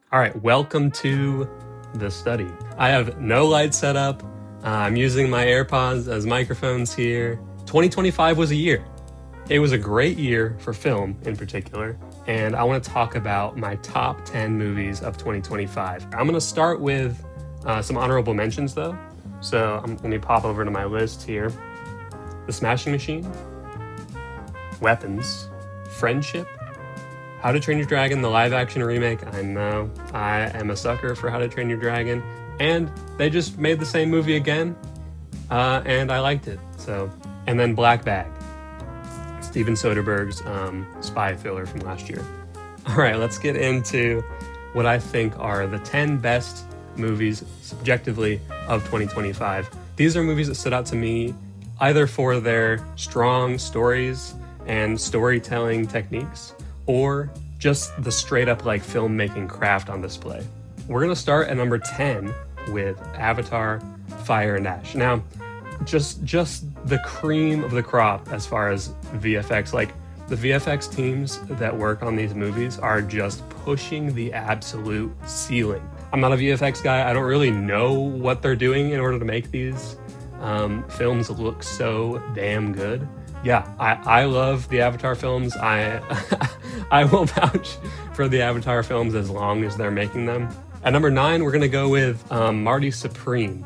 All right, welcome to the study. I have no light set up. I'm using my AirPods as microphones here. 2025 was a year. It was a great year for film in particular, and I want to talk about my top 10 movies of 2025. I'm going to start with some honorable mentions though. So let me pop over to my list here. The Smashing Machine, Weapons, Friendship, How to Train Your Dragon, the live action remake. I know, I am a sucker for How to Train Your Dragon. And they just made the same movie again, and I liked it. And then Black Bag, Steven Soderbergh's spy thriller from last year. All right, let's get into what I think are the 10 best movies subjectively of 2025. These are movies that stood out to me either for their strong stories and storytelling techniques, or just the straight up like filmmaking craft on display. We're gonna start at number 10 with Avatar: Fire and Ash. Now, just the cream of the crop as far as VFX. Like, the VFX teams that work on these movies are just pushing the absolute ceiling. I'm not a VFX guy. I don't really know what they're doing in order to make these films look so damn good. Yeah, I love the Avatar films. I will vouch for the Avatar films as long as they're making them. At number 9, we're gonna go with Marty Supreme,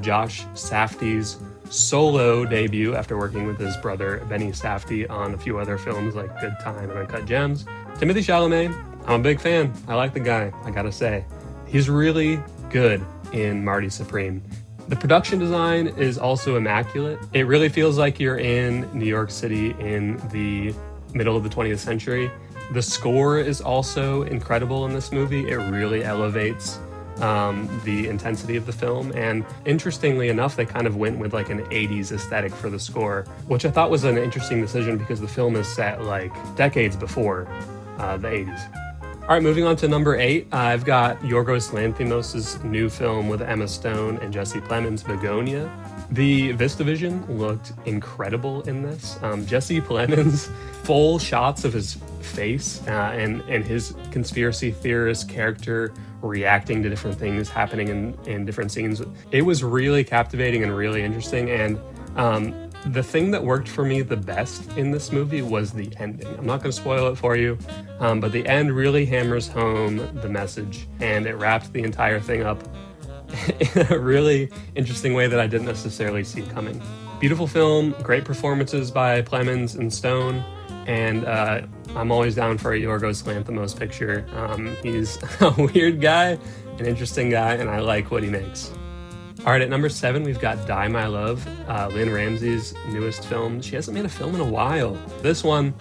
Josh Safdie's solo debut after working with his brother Benny Safdie on a few other films like Good Time and Uncut Gems. Timothée Chalamet, I'm a big fan. I like the guy, I gotta say. He's really good in Marty Supreme. The production design is also immaculate. It really feels like you're in New York City in the middle of the 20th century. The score is also incredible in this movie. It really elevates the intensity of the film. And interestingly enough, they kind of went with like an 80s aesthetic for the score, which I thought was an interesting decision because the film is set like decades before the 80s. All right, moving on to number 8, I've got Yorgos Lanthimos' new film with Emma Stone and Jesse Plemons, Begonia. The VistaVision looked incredible in this. Jesse Plemons, full shots of his face and his conspiracy theorist character reacting to different things happening in different scenes. It was really captivating and really interesting. And the thing that worked for me the best in this movie was the ending. I'm not going to spoil it for you, but the end really hammers home the message, and it wrapped the entire thing up in a really interesting way that I didn't necessarily see coming. Beautiful film, great performances by Plemons and Stone, and I'm always down for a Yorgos Lanthimos picture. He's a weird guy, an interesting guy, and I like what he makes. All right, at number 7, we've got Die My Love, Lynn Ramsey's newest film. She hasn't made a film in a while. This one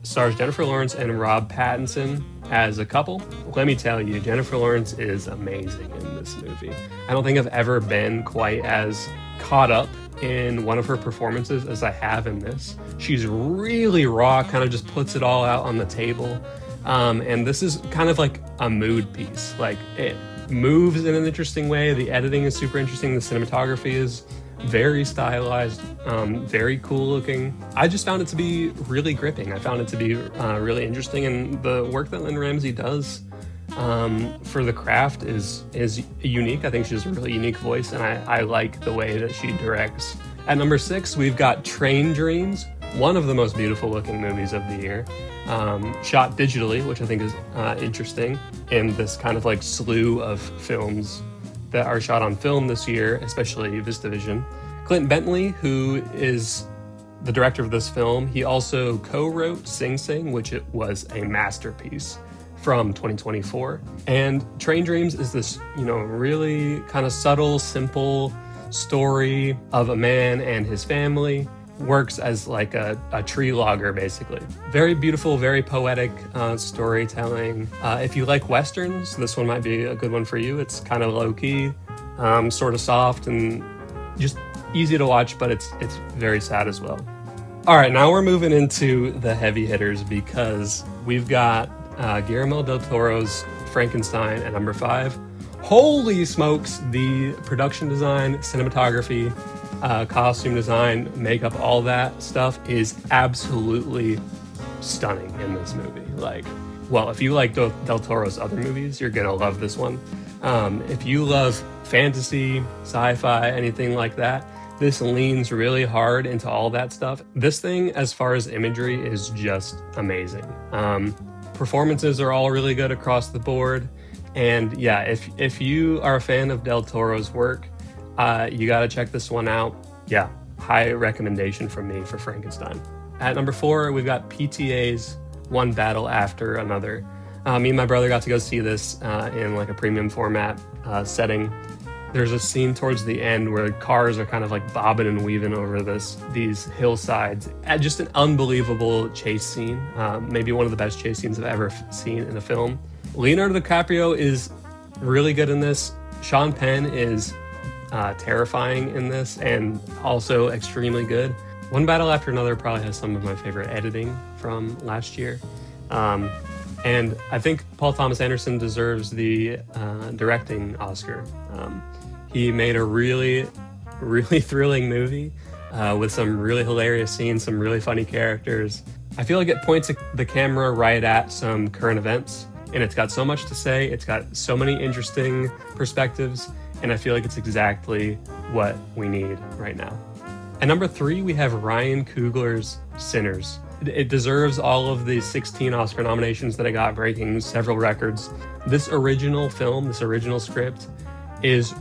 stars Jennifer Lawrence and Rob Pattinson as a couple. Let me tell you, Jennifer Lawrence is amazing in this movie. I don't think I've ever been quite as caught up in one of her performances as I have in this. She's really raw, kind of just puts it all out on the table. And this is kind of like a mood piece. Like, it moves in an interesting way. The editing is super interesting. The cinematography is very stylized, very cool looking. I just found it to be really gripping. I found it to be really interesting, and the work that Lynn Ramsey does for the craft is unique. I think she has a really unique voice, and I like the way that she directs. At number 6, we've got Train Dreams, one of the most beautiful looking movies of the year. Shot digitally, which I think is interesting in this kind of like slew of films that are shot on film this year, especially VistaVision. Clint Bentley, who is the director of this film, he also co-wrote Sing Sing, which it was a masterpiece from 2024. And Train Dreams is this, really kind of subtle, simple story of a man and his family. Works as like a tree logger, basically. Very beautiful, very poetic storytelling. If you like Westerns, this one might be a good one for you. It's kind of low-key, sort of soft, and just easy to watch, but it's very sad as well. All right, now we're moving into the heavy hitters because we've got Guillermo del Toro's Frankenstein at number 5. Holy smokes, the production design, cinematography, costume design, makeup, all that stuff is absolutely stunning in this movie. Like, well, if you like Del Toro's other movies, you're gonna love this one. If you love fantasy, sci-fi, anything like that, this leans really hard into all that stuff. This thing, as far as imagery, is just amazing. Performances are all really good across the board. And yeah, if you are a fan of Del Toro's work, you got to check this one out. Yeah, high recommendation from me for Frankenstein. At number 4, we've got PTA's One Battle After Another. Me and my brother got to go see this in like a premium format setting. There's a scene towards the end where cars are kind of like bobbing and weaving over these hillsides. Just an unbelievable chase scene. Maybe one of the best chase scenes I've ever seen in a film. Leonardo DiCaprio is really good in this. Sean Penn is terrifying in this and also extremely good. One Battle After Another probably has some of my favorite editing from last year. And I think Paul Thomas Anderson deserves the directing Oscar. He made a really, really thrilling movie with some really hilarious scenes, some really funny characters. I feel like it points the camera right at some current events, and it's got so much to say. It's got so many interesting perspectives, and I feel like it's exactly what we need right now. At number 3, we have Ryan Coogler's Sinners. It deserves all of the 16 Oscar nominations that it got, breaking several records. This original film, this original script, is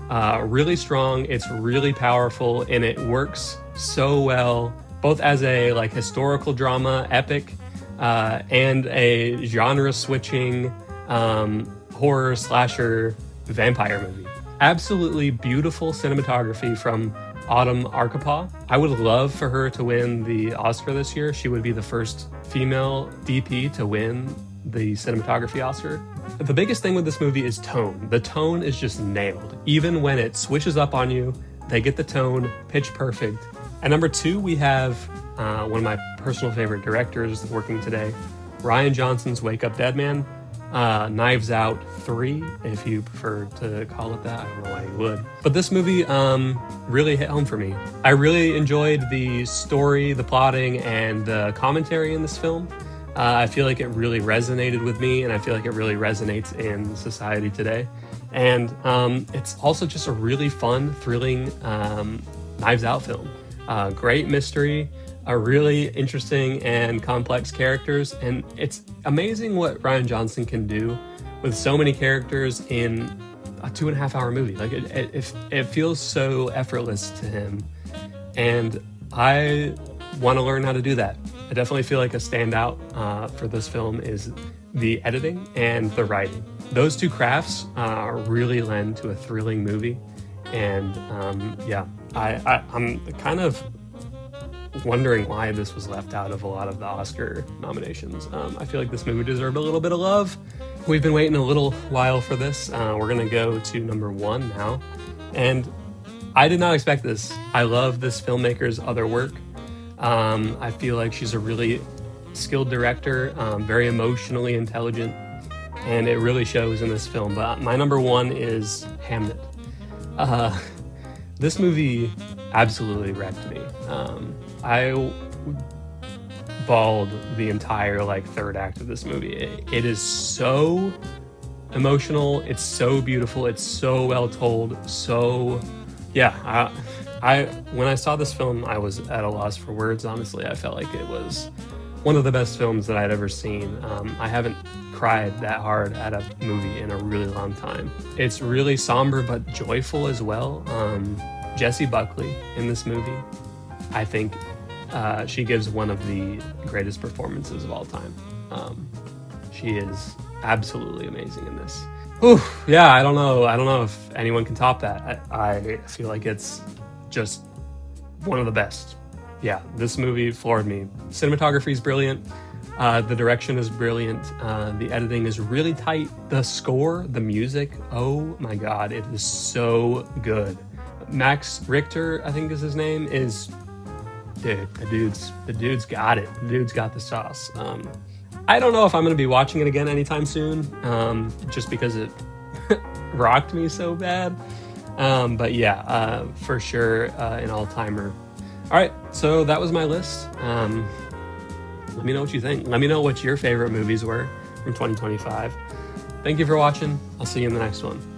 really strong. It's really powerful, and it works so well, both as a like historical drama epic and a genre-switching horror slasher vampire movie. Absolutely beautiful cinematography from Autumn Arkapaw. I would love for her to win the Oscar this year. She would be the first female DP to win the cinematography Oscar. The biggest thing with this movie is tone. The tone is just nailed. Even when it switches up on you, they get the tone pitch perfect. At number 2, we have one of my personal favorite directors working today, Rian Johnson's Wake Up Dead Man. Knives Out 3, if you prefer to call it that. I don't know why you would. But this movie really hit home for me. I really enjoyed the story, the plotting, and the commentary in this film. I feel like it really resonated with me, and I feel like it really resonates in society today. And it's also just a really fun, thrilling Knives Out film. Great mystery, a really interesting and complex characters, and it's amazing what Rian Johnson can do with so many characters in a 2.5-hour movie. Like it feels so effortless to him, and I want to learn how to do that. I definitely feel like a standout for this film is the editing and the writing. Those two crafts really lend to a thrilling movie, and I'm kind of wondering why this was left out of a lot of the Oscar nominations. I feel like this movie deserved a little bit of love. We've been waiting a little while for this. We're gonna go to number 1 now, and I did not expect this. I love this filmmaker's other work. I feel like she's a really skilled director, very emotionally intelligent, and it really shows in this film. But my number 1 is Hamnet. This movie absolutely wrecked me. I bawled the entire third act of this movie. It is so emotional. It's so beautiful. It's so well told. So yeah, when I saw this film, I was at a loss for words. Honestly, I felt like it was one of the best films that I'd ever seen. I haven't cried that hard at a movie in a really long time. It's really somber but joyful as well. Jessie Buckley in this movie, I think she gives one of the greatest performances of all time. She is absolutely amazing in this. Whew, yeah, I don't know if anyone can top that. I feel like it's just one of the best. Yeah, this movie floored me. Cinematography is brilliant. The direction is brilliant. The editing is really tight. The score, the music, oh my God, it is so good. Max Richter, I think is his name, dude, the dude's got it. The dude's got the sauce. I don't know if I'm going to be watching it again anytime soon, just because it rocked me so bad. But yeah, for sure, an all-timer. All right, so that was my list. Let me know what you think. Let me know what your favorite movies were. from 2025. Thank you for watching. I'll see you in the next one.